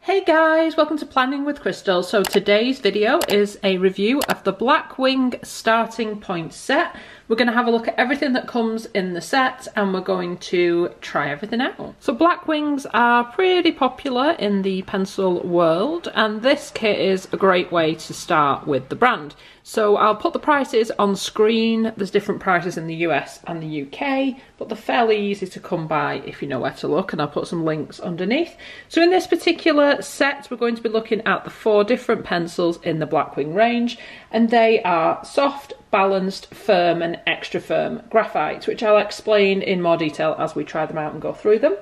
Hey guys, welcome to Planning with Crystal. So today's video is a review of the Blackwing starting point set. We're going to have a look at everything that comes in the set and we're going to try everything out. So Blackwings are pretty popular in the pencil world and this kit is a great way to start with the brand. So I'll put the prices on screen. There's different prices in the US and the UK, but they're fairly easy to come by if you know where to look, and I'll put some links underneath. So in this particular set, we're going to be looking at the 4 different pencils in the Blackwing range, and they are soft, balanced, firm and extra firm graphite, which I'll explain in more detail as we try them out and go through them.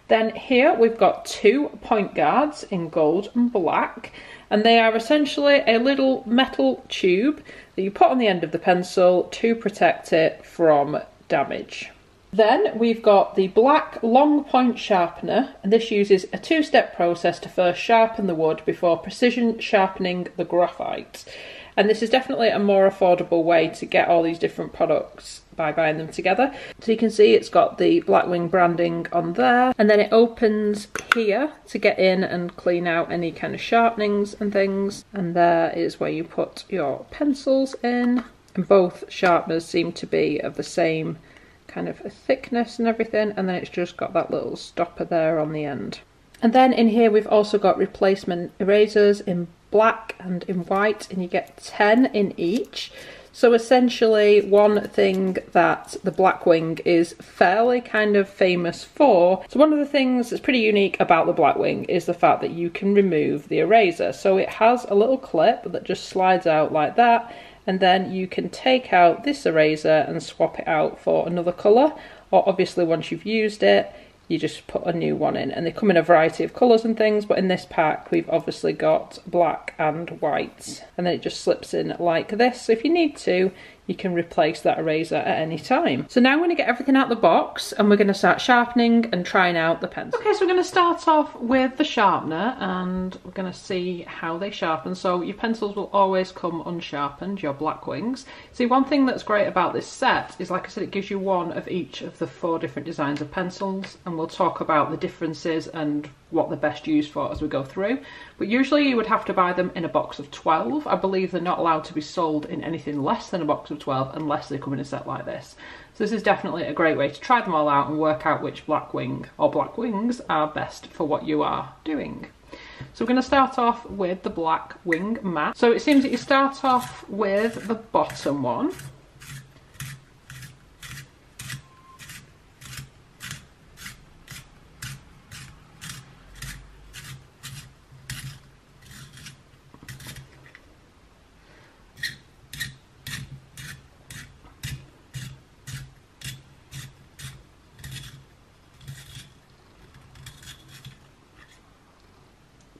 Then here we've got 2 point guards in gold and black, and they are essentially a little metal tube that you put on the end of the pencil to protect it from damage. Then we've got the black long point sharpener, and this uses a 2-step process to first sharpen the wood before precision sharpening the graphite. And this is definitely a more affordable way to get all these different products by buying them together. So you can see it's got the Blackwing branding on there, and then it opens here to get in and clean out any kind of sharpenings and things. And there is where you put your pencils in, and both sharpeners seem to be of the same kind of a thickness and everything, and then it's just got that little stopper there on the end. And then in here we've also got replacement erasers in black and in white, and you get 10 in each. So essentially one thing that the Blackwing is fairly kind of famous for, so one of the things that's pretty unique about the Blackwing is the fact that you can remove the eraser. So it has a little clip that just slides out like that, and then you can take out this eraser and swap it out for another colour, or obviously once you've used it you just put a new one in, and they come in a variety of colours and things, but in this pack we've obviously got black and white, and then it just slips in like this, so if you need to you can replace that eraser at any time. So now I'm going to get everything out of the box and we're going to start sharpening and trying out the pencil. Okay, so we're going to start off with the sharpener and we're going to see how they sharpen. So your pencils will always come unsharpened, your Blackwings. See, one thing that's great about this set is, like I said, it gives you one of each of the 4 different designs of pencils, and we'll talk about the differences and what they're best used for as we go through. But usually you would have to buy them in a box of 12. I believe they're not allowed to be sold in anything less than a box of 12 unless they come in a set like this. So this is definitely a great way to try them all out and work out which Blackwing or Blackwings are best for what you are doing. So we're going to start off with the Blackwing mat. So it seems that you start off with the bottom one.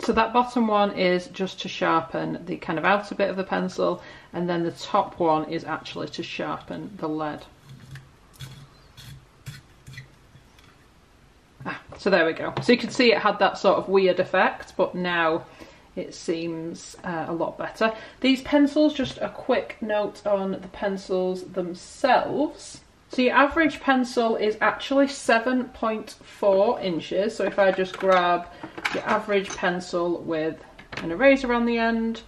So that bottom one is just to sharpen the kind of outer bit of the pencil, and then the top one is actually to sharpen the lead. So there we go. So you can see it had that sort of weird effect, but now it seems a lot better. These pencils, just a quick note on the pencils themselves. So your average pencil is actually 7.4 inches. So if I just grab your average pencil with an eraser on the end,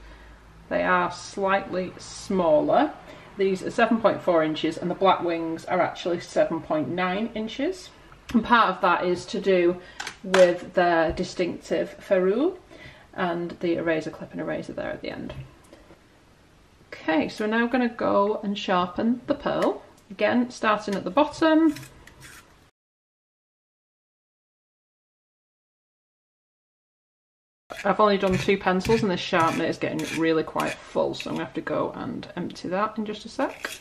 they are slightly smaller. These are 7.4 inches and the Blackwings are actually 7.9 inches. And part of that is to do with their distinctive ferrule and the eraser clip and eraser there at the end. Okay, so we're now going to go and sharpen the pearl. Again, starting at the bottom. I've only done 2 pencils and this sharpener is getting really quite full, so I'm going to have to go and empty that in just a sec.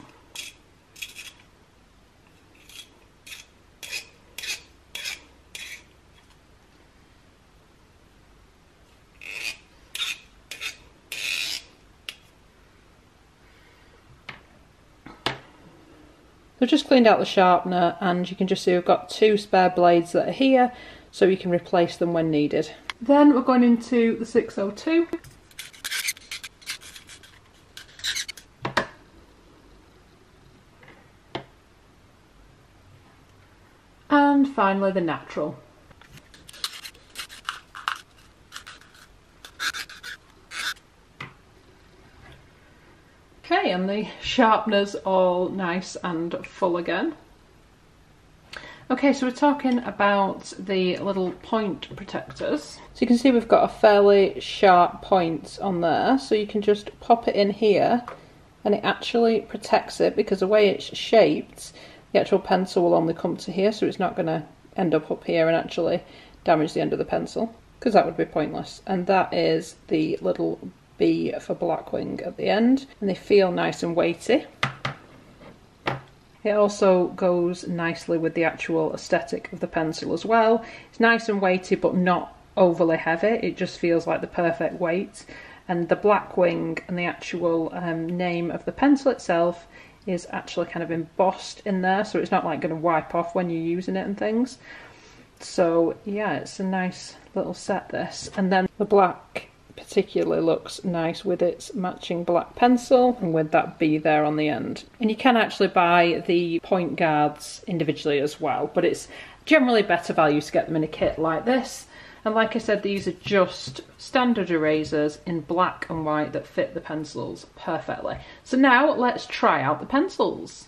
I've just cleaned out the sharpener and you can just see we've got 2 spare blades that are here, so you can replace them when needed. Then we're going into the 602. And finally the natural. Okay, and the sharpener's all nice and full again. Okay, so we're talking about the little point protectors. So you can see we've got a fairly sharp point on there, so you can just pop it in here and it actually protects it, because the way it's shaped, the actual pencil will only come to here, so it's not going to end up here and actually damage the end of the pencil, because that would be pointless. And that is the little B for Blackwing at the end, and they feel nice and weighty. It also goes nicely with the actual aesthetic of the pencil as well. It's nice and weighty but not overly heavy, it just feels like the perfect weight. And the Blackwing and the actual name of the pencil itself is actually kind of embossed in there, so it's not like going to wipe off when you're using it and things. So yeah, it's a nice little set, this. And then the black particularly looks nice with its matching black pencil and with that B there on the end. And you can actually buy the point guards individually as well, but it's generally better value to get them in a kit like this. And like I said, these are just standard erasers in black and white that fit the pencils perfectly. So now let's try out the pencils.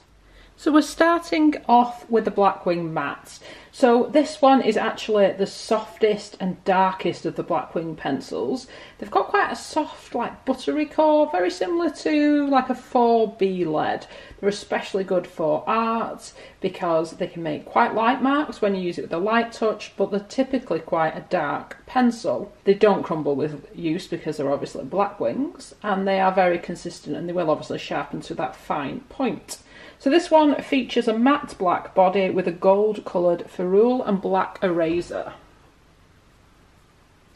So we're starting off with the Blackwing mattes. So this one is actually the softest and darkest of the Blackwing pencils. They've got quite a soft, like buttery core, very similar to like a 4B lead. They're especially good for art because they can make quite light marks when you use it with a light touch, but they're typically quite a dark pencil. They don't crumble with use because they're obviously Blackwings, and they are very consistent, and they will obviously sharpen to that fine point. So this one features a matte black body with a gold coloured ferrule and black eraser.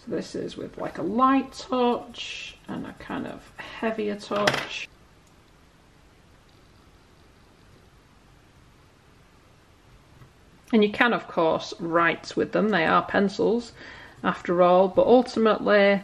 So this is with like a light touch and a kind of heavier touch. And you can of course write with them, they are pencils after all, but ultimately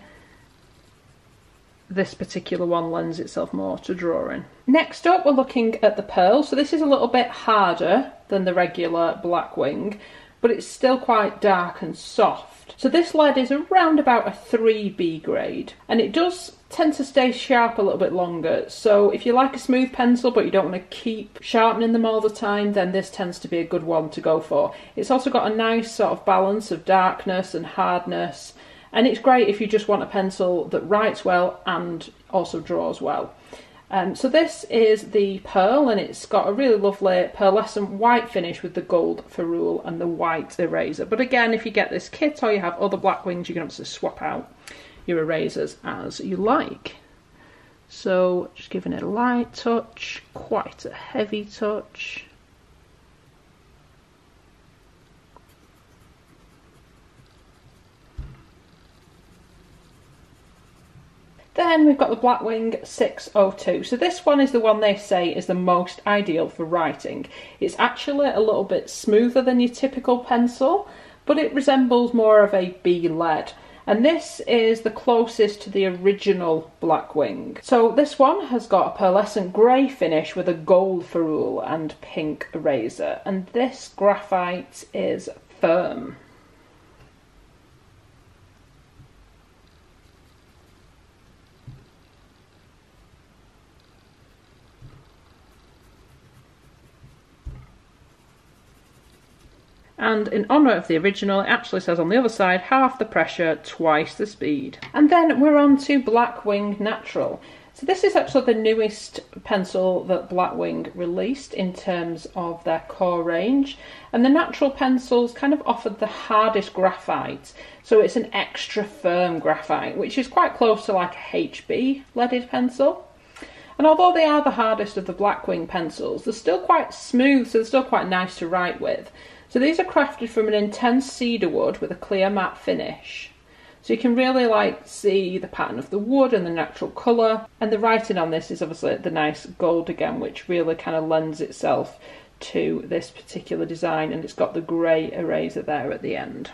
this particular one lends itself more to drawing. Next up we're looking at the pearl. So this is a little bit harder than the regular Blackwing, but it's still quite dark and soft. So this lead is around about a 3B grade, and it does tend to stay sharp a little bit longer. So if you like a smooth pencil but you don't want to keep sharpening them all the time, then this tends to be a good one to go for. It's also got a nice sort of balance of darkness and hardness, and it's great if you just want a pencil that writes well and also draws well. So this is the pearl, and it's got a really lovely pearlescent white finish with the gold ferrule and the white eraser. But again, if you get this kit or you have other Blackwings, you can obviously swap out your erasers as you like. So just giving it a light touch, quite a heavy touch. Then we've got the Blackwing 602. So this one is the one they say is the most ideal for writing. It's actually a little bit smoother than your typical pencil, but it resembles more of a B lead. And this is the closest to the original Blackwing. So this one has got a pearlescent grey finish with a gold ferrule and pink eraser. And this graphite is firm. And in honour of the original, it actually says on the other side, half the pressure, twice the speed. And then we're on to Blackwing Natural. So this is actually the newest pencil that Blackwing released in terms of their core range. And the natural pencils kind of offered the hardest graphite. So it's an extra firm graphite, which is quite close to like a HB leaded pencil. And although they are the hardest of the Blackwing pencils, they're still quite smooth, so they're still quite nice to write with. So these are crafted from an intense cedar wood with a clear matte finish. So you can really like see the pattern of the wood and the natural colour. And the writing on this is obviously the nice gold again, which really kind of lends itself to this particular design. And it's got the grey eraser there at the end.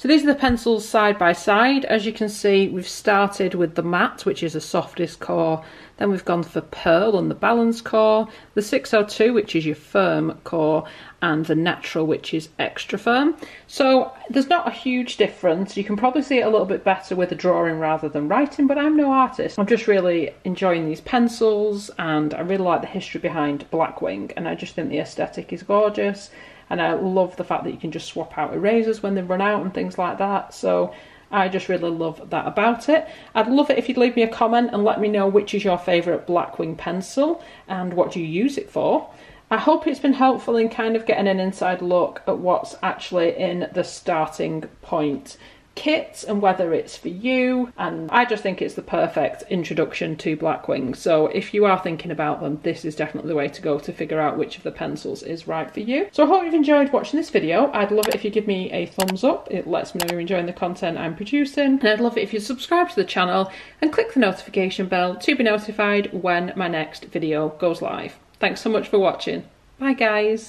So these are the pencils side by side. As you can see, we've started with the matte, which is the softest core. Then we've gone for pearl and the balanced core, the 602, which is your firm core, and the natural, which is extra firm. So there's not a huge difference. You can probably see it a little bit better with a drawing rather than writing, but I'm no artist. I'm just really enjoying these pencils, and I really like the history behind Blackwing, and I just think the aesthetic is gorgeous. And I love the fact that you can just swap out erasers when they run out and things like that. So I just really love that about it. I'd love it if you'd leave me a comment and let me know which is your favourite Blackwing pencil and what do you use it for. I hope it's been helpful in kind of getting an inside look at what's actually in the starting point kit and whether it's for you, and I just think it's the perfect introduction to Blackwing. So if you are thinking about them, this is definitely the way to go to figure out which of the pencils is right for you. So I hope you've enjoyed watching this video. I'd love it if you give me a thumbs up. It lets me know you're enjoying the content I'm producing, and I'd love it if you subscribe to the channel and click the notification bell to be notified when my next video goes live. Thanks so much for watching. Bye guys.